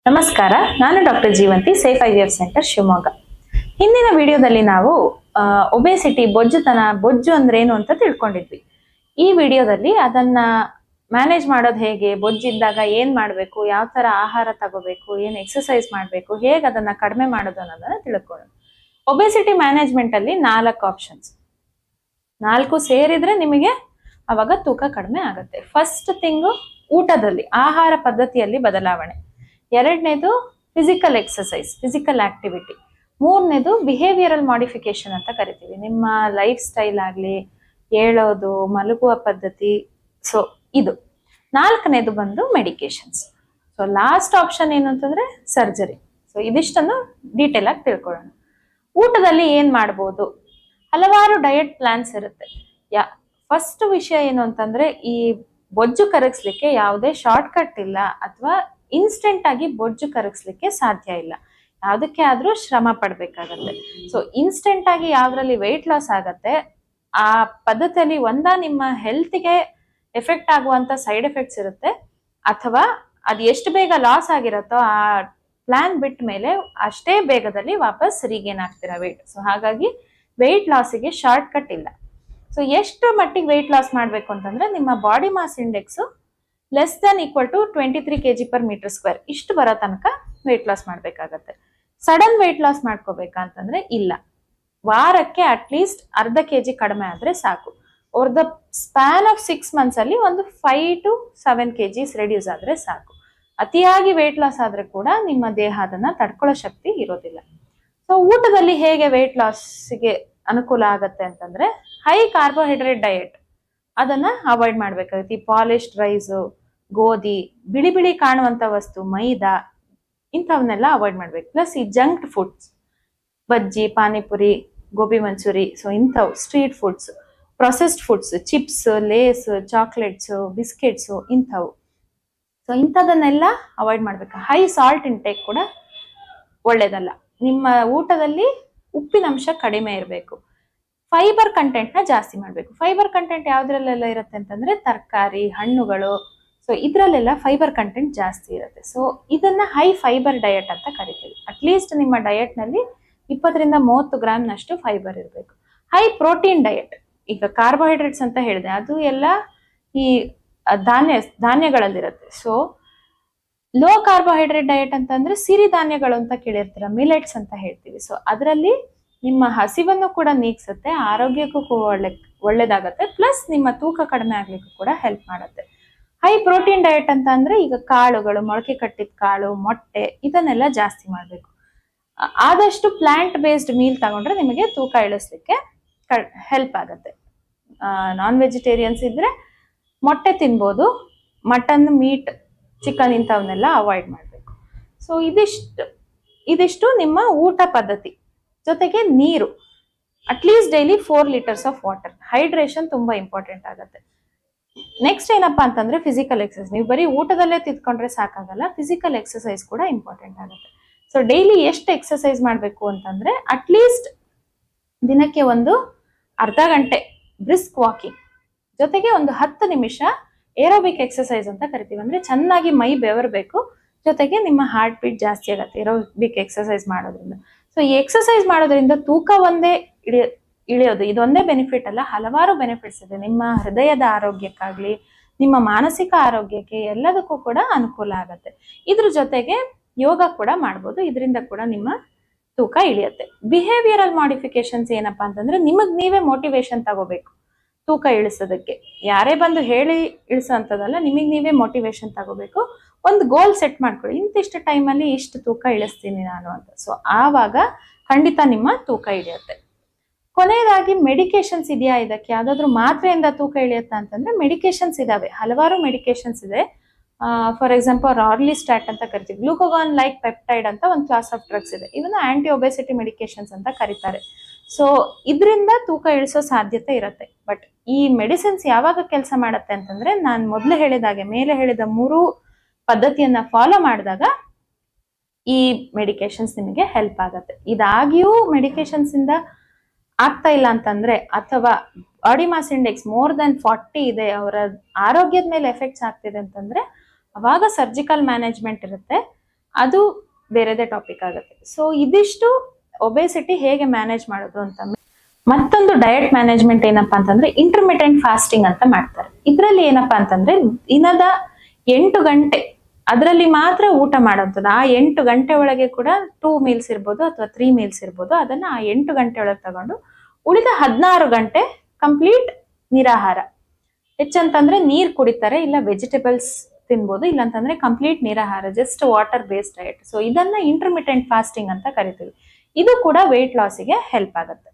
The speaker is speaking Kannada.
ನಮಸ್ಕಾರ, ನಾನು doctor Jeevanti, safe IVF centre Shivamogga. ಹಿಂದಿನ ವಿಡಿಯೋದಲ್ಲಿ ನಾವು ಒಬೆಸಿಟಿ, ಬೊಜ್ಜು ಅಂದ್ರೆ ಏನು ಅಂತ ತಿಳ್ಕೊಂಡಿದ್ವಿ. ಈ ವಿಡಿಯೋದಲ್ಲಿ ಅದನ್ನ ಮ್ಯಾನೇಜ್ ಮಾಡೋದು ಹೇಗೆ, ಬೊಜ್ಜಿದ್ದಾಗ ಏನ್ ಮಾಡಬೇಕು, ಯಾವ ತರ ಆಹಾರ ತಗೋಬೇಕು, ಏನ್ ಎಕ್ಸರ್ಸೈಸ್ ಮಾಡಬೇಕು, ಹೇಗೆ ಅದನ್ನ ಕಡಿಮೆ ಮಾಡೋದು ಅನ್ನೋದನ್ನ ತಿಳ್ಕೊಳ್ಳೋಣ. ಒಬೆಸಿಟಿ ಮ್ಯಾನೇಜ್ಮೆಂಟ್ ಅಲ್ಲಿ 4 ಆಪ್ಷನ್ಸ್, 4 ಸೇರಿದ್ರೆ ನಿಮಗೆ ಅವಾಗ ತೂಕ ಕಡಿಮೆ ಆಗುತ್ತೆ. ಫಸ್ಟ್ ಥಿಂಗು ಊಟದಲ್ಲಿ, ಆಹಾರ ಪದ್ಧತಿಯಲ್ಲಿ ಬದಲಾವಣೆ. ಎರಡನೇದು ಫಿಸಿಕಲ್ ಎಕ್ಸರ್ಸೈಸ್, ಫಿಸಿಕಲ್ ಆಕ್ಟಿವಿಟಿ. ಮೂರನೇದು ಬಿಹೇವಿಯರಲ್ ಮಾಡಿಫಿಕೇಶನ್ ಅಂತ ಕರಿತೀವಿ. ನಿಮ್ಮ ಲೈಫ್ ಸ್ಟೈಲ್ ಆಗಲಿ, ಹೇಳೋದು, ಮಲಗುವ ಪದ್ಧತಿ. ಸೊ ಇದು. ನಾಲ್ಕನೇದು ಬಂದು ಮೆಡಿಕೇಶನ್ಸ್. ಸೊ ಲಾಸ್ಟ್ ಆಪ್ಷನ್ ಏನು ಅಂತಂದ್ರೆ ಸರ್ಜರಿ. ಸೊ ಇದಿಷ್ಟನ್ನು ಡೀಟೇಲ್ ಆಗಿ ತಿಳ್ಕೊಳ್ಳೋಣ. ಊಟದಲ್ಲಿ ಏನ್ ಮಾಡ್ಬೋದು? ಹಲವಾರು ಡಯಟ್ ಪ್ಲಾನ್ಸ್ ಇರುತ್ತೆ. ಫಸ್ಟ್ ವಿಷಯ ಏನು ಅಂತಂದ್ರೆ, ಈ ಬೊಜ್ಜು ಕರಗಿಸ್ಲಿಕ್ಕೆ ಯಾವುದೇ ಶಾರ್ಟ್ ಕಟ್ ಇಲ್ಲ, ಅಥವಾ ಇನ್ಸ್ಟೆಂಟ್ ಆಗಿ ಬೊಜ್ಜು ಕರಗಿಸ್ಲಿಕ್ಕೆ ಸಾಧ್ಯ ಇಲ್ಲ. ಯಾವುದಕ್ಕೆ ಆದ್ರೂ ಶ್ರಮ ಪಡ್ಬೇಕಾಗತ್ತೆ. ಸೊ ಇನ್ಸ್ಟೆಂಟ್ ಆಗಿ ಯಾವ್ದ್ರಲ್ಲಿ ವೆಯ್ಟ್ ಲಾಸ್ ಆಗತ್ತೆ, ಆ ಪದ್ಧತಿಯಲ್ಲಿ ನಿಮ್ಮ ಹೆಲ್ತ್ಗೆ ಎಫೆಕ್ಟ್ ಆಗುವಂತ ಸೈಡ್ ಎಫೆಕ್ಟ್ಸ್ ಇರುತ್ತೆ, ಅಥವಾ ಅದು ಎಷ್ಟು ಬೇಗ ಲಾಸ್ ಆಗಿರತ್ತೋ ಆ ಪ್ಲಾನ್ ಬಿಟ್ಟ ಮೇಲೆ ಅಷ್ಟೇ ಬೇಗದಲ್ಲಿ ವಾಪಸ್ ರೀಗೇನ್ ಆಗ್ತೀರಾ ವೆಯ್ಟ್. ಸೊ ಹಾಗಾಗಿ ವೆಯ್ಟ್ ಲಾಸಿಗೆ ಶಾರ್ಟ್ ಕಟ್ ಇಲ್ಲ. ಸೊ ಎಷ್ಟು ಮಟ್ಟಿಗೆ ವೆಯ್ಟ್ ಲಾಸ್ ಮಾಡ್ಬೇಕು ಅಂತಂದ್ರೆ, ನಿಮ್ಮ body mass index less than equal to 23 kg/m², ಇಷ್ಟು ಬರೋ ತನಕ ವೆಯ್ಟ್ ಲಾಸ್ ಮಾಡ್ಬೇಕಾಗತ್ತೆ. ಸಡನ್ ವೆಯ್ಟ್ ಲಾಸ್ ಮಾಡ್ಕೋಬೇಕಾ ಅಂತಂದ್ರೆ ಇಲ್ಲ. ವಾರಕ್ಕೆ ಅಟ್ಲೀಸ್ಟ್ ಅರ್ಧ kg ಕಡಿಮೆ ಆದ್ರೆ ಸಾಕು. Over the span of 6 months ಅಲ್ಲಿ ಒಂದು 5 to 7 kgs ರೆಡ್ಯೂಸ್ ಆದ್ರೆ ಸಾಕು. ಅತಿಯಾಗಿ ವೆಯ್ಟ್ ಲಾಸ್ ಆದ್ರೆ ಕೂಡ ನಿಮ್ಮ ದೇಹ ಅದನ್ನ ತಡ್ಕೊಳ್ಳೋ ಶಕ್ತಿ ಇರೋದಿಲ್ಲ. ಸೊ ಊಟದಲ್ಲಿ ಹೇಗೆ ವೆಯ್ಟ್ ಲಾಸ್ಗೆ ಅನುಕೂಲ ಆಗತ್ತೆ ಅಂತಂದ್ರೆ, ಹೈ ಕಾರ್ಬೋಹೈಡ್ರೇಟ್ ಡಯಟ್ ಅದನ್ನ ಅವಾಯ್ಡ್ ಮಾಡ್ಬೇಕಾಗುತ್ತೆ. ಈ ಪಾಲಿಶ್ಡ್ ರೈಸ್, ಗೋಧಿ, ಬಿಳಿ ಬಿಳಿ ಕಾಣುವಂತ ವಸ್ತು, ಮೈದಾ, ಇಂಥವನ್ನೆಲ್ಲ ಅವಾಯ್ಡ್ ಮಾಡ್ಬೇಕು. ಪ್ಲಸ್ ಈ junk foods, bajji, panipuri, gobi manchurian, so ಇಂಥವು street foods, processed foods, chips, Lay's, chocolates, biscuits, ಇಂಥವು. ಸೊ ಇಂಥದನ್ನೆಲ್ಲ ಅವಾಯ್ಡ್ ಮಾಡ್ಬೇಕು. ಹೈ ಸಾಲ್ಟ್ ಇಂಟೇಕ್ ಕೂಡ ಒಳ್ಳೇದಲ್ಲ. ನಿಮ್ಮ ಊಟದಲ್ಲಿ ಉಪ್ಪಿನ ಅಂಶ ಕಡಿಮೆ ಇರಬೇಕು. ಫೈಬರ್ ಕಂಟೆಂಟ್ ನ ಜಾಸ್ತಿ ಮಾಡ್ಬೇಕು. ಫೈಬರ್ ಕಂಟೆಂಟ್ ಯಾವ್ದ್ರಲ್ಲೆಲ್ಲ ಇರುತ್ತೆ ಅಂತಂದ್ರೆ, ತರಕಾರಿ, ಹಣ್ಣುಗಳು. ಸೊ ಇದ್ರಲ್ಲೆಲ್ಲ ಫೈಬರ್ ಕಂಟೆಂಟ್ ಜಾಸ್ತಿ ಇರುತ್ತೆ. ಸೊ ಇದನ್ನ ಹೈ ಫೈಬರ್ ಡಯಟ್ ಅಂತ ಕರಿತೀವಿ. ಅಟ್ಲೀಸ್ಟ್ ನಿಮ್ಮ ಡಯಟ್ ನಲ್ಲಿ 20 ರಿಂದ 30 ಗ್ರಾಮ್ನಷ್ಟು ಫೈಬರ್ ಇರಬೇಕು. ಹೈ ಪ್ರೋಟೀನ್ ಡಯಟ್, ಈಗ ಕಾರ್ಬೋಹೈಡ್ರೇಟ್ಸ್ ಅಂತ ಹೇಳಿದೆ, ಅದು ಎಲ್ಲ ಈ ಧಾನ್ಯಗಳಲ್ಲಿರುತ್ತೆ. ಸೊ ಲೋ ಕಾರ್ಬೋಹೈಡ್ರೇಟ್ ಡಯಟ್ ಅಂತಂದ್ರೆ ಸಿರಿಧಾನ್ಯಗಳು ಅಂತ ಕೇಳಿರ್ತೀರ, ಮಿಲೆಟ್ಸ್ ಅಂತ ಹೇಳ್ತೀವಿ. ಸೊ ಅದರಲ್ಲಿ ನಿಮ್ಮ ಹಸಿವನ್ನು ಕೂಡ ನೀಗಿಸುತ್ತೆ, ಆರೋಗ್ಯಕ್ಕೂ ಒಳ್ಳೇದಾಗತ್ತೆ, ಪ್ಲಸ್ ನಿಮ್ಮ ತೂಕ ಕಡಿಮೆ ಆಗ್ಲಿಕ್ಕೂ ಕೂಡ ಹೆಲ್ಪ್ ಮಾಡುತ್ತೆ. ಹೈ ಪ್ರೋಟೀನ್ ಡಯಟ್ ಅಂತ ಅಂದ್ರೆ, ಈಗ ಕಾಳುಗಳು, ಮೊಳಕೆ ಕಟ್ಟಿದ ಕಾಳು, ಮೊಟ್ಟೆ, ಇದನ್ನೆಲ್ಲ ಜಾಸ್ತಿ ಮಾಡ್ಬೇಕು. ಆದಷ್ಟು ಪ್ಲಾಂಟ್ ಬೇಸ್ಡ್ ಮೀಲ್ ತಗೊಂಡ್ರೆ ನಿಮಗೆ ತೂಕ ಇಳಿಸ್ಲಿಕ್ಕೆ ಹೆಲ್ಪ್ ಆಗತ್ತೆ. ನಾನ್ ವೆಜಿಟೇರಿಯನ್ಸ್ ಇದ್ರೆ ಮೊಟ್ಟೆ ತಿನ್ಬೋದು, ಮಟನ್, ಮೀಟ್, ಚಿಕನ್ ಇಂಥವನ್ನೆಲ್ಲ ಅವಾಯ್ಡ್ ಮಾಡಬೇಕು. ಸೊ ಇದಿಷ್ಟು ನಿಮ್ಮ ಊಟ ಪದ್ಧತಿ. ಜೊತೆಗೆ ನೀರು, at least daily 4 liters of water. Hydration ತುಂಬಾ ಇಂಪಾರ್ಟೆಂಟ್ ಆಗುತ್ತೆ. ನೆಕ್ಸ್ಟ್ ಏನಪ್ಪಾ ಅಂತಂದ್ರೆ ಫಿಸಿಕಲ್ ಎಕ್ಸರ್ಸೈಸ್. ನೀವು ಬರೀ ಊಟದಲ್ಲೇ ತಿದ್ಕೊಂಡ್ರೆ ಸಾಕಾಗಲ್ಲ, ಫಿಸಿಕಲ್ ಎಕ್ಸರ್ಸೈಸ್ ಕೂಡ ಇಂಪಾರ್ಟೆಂಟ್ ಆಗುತ್ತೆ. ಸೊ ಡೈಲಿ ಎಷ್ಟು ಎಕ್ಸರ್ಸೈಸ್ ಮಾಡಬೇಕು ಅಂತಂದ್ರೆ, ಅಟ್ಲೀಸ್ಟ್ ದಿನಕ್ಕೆ ಒಂದು ಅರ್ಧ ಗಂಟೆ ಬ್ರಿಸ್ಕ್ ವಾಕಿಂಗ್, ಜೊತೆಗೆ ಒಂದು 10 ನಿಮಿಷ ಏರೋಬಿಕ್ ಎಕ್ಸರ್ಸೈಸ್ ಅಂತ ಕರಿತೀವಿ. ಅಂದ್ರೆ ಚೆನ್ನಾಗಿ ಮೈ ಬೆವರ್ಬೇಕು, ಜೊತೆಗೆ ನಿಮ್ಮ ಹಾರ್ಟ್ ಬೀಟ್ ಜಾಸ್ತಿ ಆಗುತ್ತೆ ಏರೋಬಿಕ್ ಎಕ್ಸರ್ಸೈಸ್ ಮಾಡೋದ್ರಿಂದ. ಸೊ ಈ ಎಕ್ಸರ್ಸೈಸ್ ಮಾಡೋದ್ರಿಂದ ತೂಕ ಒಂದೇ ಇಳಿಯೋದು ಇದೊಂದೇ ಬೆನಿಫಿಟ್ ಅಲ್ಲ, ಹಲವಾರು ಬೆನಿಫಿಟ್ಸ್ ಇದೆ. ನಿಮ್ಮ ಹೃದಯದ ಆರೋಗ್ಯಕ್ಕಾಗ್ಲಿ, ನಿಮ್ಮ ಮಾನಸಿಕ ಆರೋಗ್ಯಕ್ಕೆ, ಎಲ್ಲದಕ್ಕೂ ಕೂಡ ಅನುಕೂಲ ಆಗತ್ತೆ. ಇದ್ರ ಜೊತೆಗೆ ಯೋಗ ಕೂಡ ಮಾಡ್ಬೋದು, ಇದರಿಂದ ಕೂಡ ನಿಮ್ಮ ತೂಕ ಇಳಿಯುತ್ತೆ. ಬಿಹೇವಿಯರಲ್ ಮಾಡಿಫಿಕೇಶನ್ಸ್ ಏನಪ್ಪಾ ಅಂತಂದ್ರೆ, ನಿಮಗ್ ನೀವೇ ಮೋಟಿವೇಶನ್ ತಗೋಬೇಕು ತೂಕ ಇಳಿಸೋದಕ್ಕೆ. ಯಾರೇ ಬಂದು ಹೇಳಿ ಇಳಿಸೋಂಥದ್ದಲ್ಲ, ನಿಮಗ್ ನೀವೇ ಮೋಟಿವೇಶನ್ ತಗೋಬೇಕು. ಒಂದು ಗೋಲ್ ಸೆಟ್ ಮಾಡ್ಕೊಳ್ಳಿ, ಇಂತಿಷ್ಟು ಟೈಮಲ್ಲಿ ಇಷ್ಟು ತೂಕ ಇಳಿಸ್ತೀನಿ ನಾನು ಅಂತ. ಸೊ ಆವಾಗ ಖಂಡಿತ ನಿಮ್ಮ ತೂಕ ಇಳಿಯುತ್ತೆ. ಕೊನೆಯದಾಗಿ ಮೆಡಿಕೇಶನ್ಸ್ ಇದೆಯಾ ಇದಕ್ಕೆ? ಯಾವ್ದಾದ್ರು ಮಾತ್ರೆಯಿಂದ ತೂಕ ಇಳಿಯುತ್ತಾ ಅಂತಂದ್ರೆ, ಮೆಡಿಕೇಶನ್ಸ್ ಇದಾವೆ, ಹಲವಾರು ಮೆಡಿಕೇಶನ್ಸ್ ಇದೆ. ಫಾರ್ ಎಕ್ಸಾಂಪಲ್ ಆರ್ಲಿಸ್ಟಾಟ್ ಅಂತ ಕರಿತೀವಿ, ಗ್ಲೂಕೋಗಾನ್ ಲೈಕ್ ಪೆಪ್ಟೈಡ್ ಅಂತ ಒಂದು ಕ್ಲಾಸ್ ಆಫ್ ಡ್ರಗ್ಸ್ ಇದೆ. ಇವನ್ನ ಆಂಟಿ ಒಬೆಸಿಟಿ ಮೆಡಿಕೇಶನ್ಸ್ ಅಂತ ಕರೀತಾರೆ. ಸೊ ಇದರಿಂದ ತೂಕ ಇಳಿಸೋ ಸಾಧ್ಯತೆ ಇರುತ್ತೆ. ಬಟ್ ಈ ಮೆಡಿಸಿನ್ಸ್ ಯಾವಾಗ ಕೆಲಸ ಮಾಡುತ್ತೆ ಅಂತಂದ್ರೆ, ನಾನು ಮೊದಲು ಹೇಳಿದಾಗೆ, ಮೇಲೆ ಹೇಳಿದ 3 ಪದ್ಧತಿಯನ್ನ ಫಾಲೋ ಮಾಡಿದಾಗ ಈ ಮೆಡಿಕೇಶನ್ಸ್ ನಿಮಗೆ ಹೆಲ್ಪ್ ಆಗತ್ತೆ. ಇದಾಗಿಯೂ ಮೆಡಿಕೇಶನ್ಸ್ ಇಂದ ಆಗ್ತಾ ಇಲ್ಲ ಅಂತಂದ್ರೆ, ಅಥವಾ body mass index more than 40 ಇದೆ, ಅವರ ಆರೋಗ್ಯದ ಮೇಲೆ ಎಫೆಕ್ಟ್ಸ್ ಆಗ್ತಿದೆ ಅಂತಂದ್ರೆ, ಅವಾಗ ಸರ್ಜಿಕಲ್ ಮ್ಯಾನೇಜ್ಮೆಂಟ್ ಇರುತ್ತೆ. ಅದು ಬೇರೆದೇ ಟಾಪಿಕ್ ಆಗುತ್ತೆ. ಸೊ ಇದಿಷ್ಟು ಒಬೆಸಿಟಿ ಹೇಗೆ ಮ್ಯಾನೇಜ್ ಮಾಡೋದು ಅಂತ. ಮತ್ತೊಂದು ಡಯಟ್ ಮ್ಯಾನೇಜ್ಮೆಂಟ್ ಏನಪ್ಪಾ ಅಂತಂದ್ರೆ ಇಂಟರ್ಮಿಟೆಂಟ್ ಫಾಸ್ಟಿಂಗ್ ಅಂತ ಮಾಡ್ತಾರೆ. ಇದರಲ್ಲಿ ಏನಪ್ಪಾ ಅಂತಂದ್ರೆ ದಿನದ 8 ಗಂಟೆ ಅದರಲ್ಲಿ ಮಾತ್ರ ಊಟ ಮಾಡೋಂಥದ್ದು. ಆ 8 ಗಂಟೆ ಒಳಗೆ ಕೂಡ 2 ಮೀಲ್ಸ್ ಇರ್ಬೋದು ಅಥವಾ 3 ಮೀಲ್ಸ್ ಇರ್ಬೋದು. ಅದನ್ನ ಆ 8 ಗಂಟೆ ಒಳಗೆ ತಗೊಂಡು ಉಳಿದ 16 ಗಂಟೆ ಕಂಪ್ಲೀಟ್ ನಿರಾಹಾರ. ಹೆಚ್ಚಂತಂದ್ರೆ ನೀರ್ ಕುಡಿತಾರೆ, ಇಲ್ಲ ವೆಜಿಟೇಬಲ್ಸ್ ತಿನ್ಬೋದು, ಇಲ್ಲ ಅಂತಂದ್ರೆ ಕಂಪ್ಲೀಟ್ ನಿರಾಹಾರ, just water based diet. So ಇದನ್ನ ಇಂಟರ್ಮಿಟೆಂಟ್ ಫಾಸ್ಟಿಂಗ್ ಅಂತ ಕರಿತೀವಿ. ಇದು ಕೂಡ ವೆಯ್ಟ್ ಲಾಸಿಗೆ ಹೆಲ್ಪ್ ಆಗುತ್ತೆ.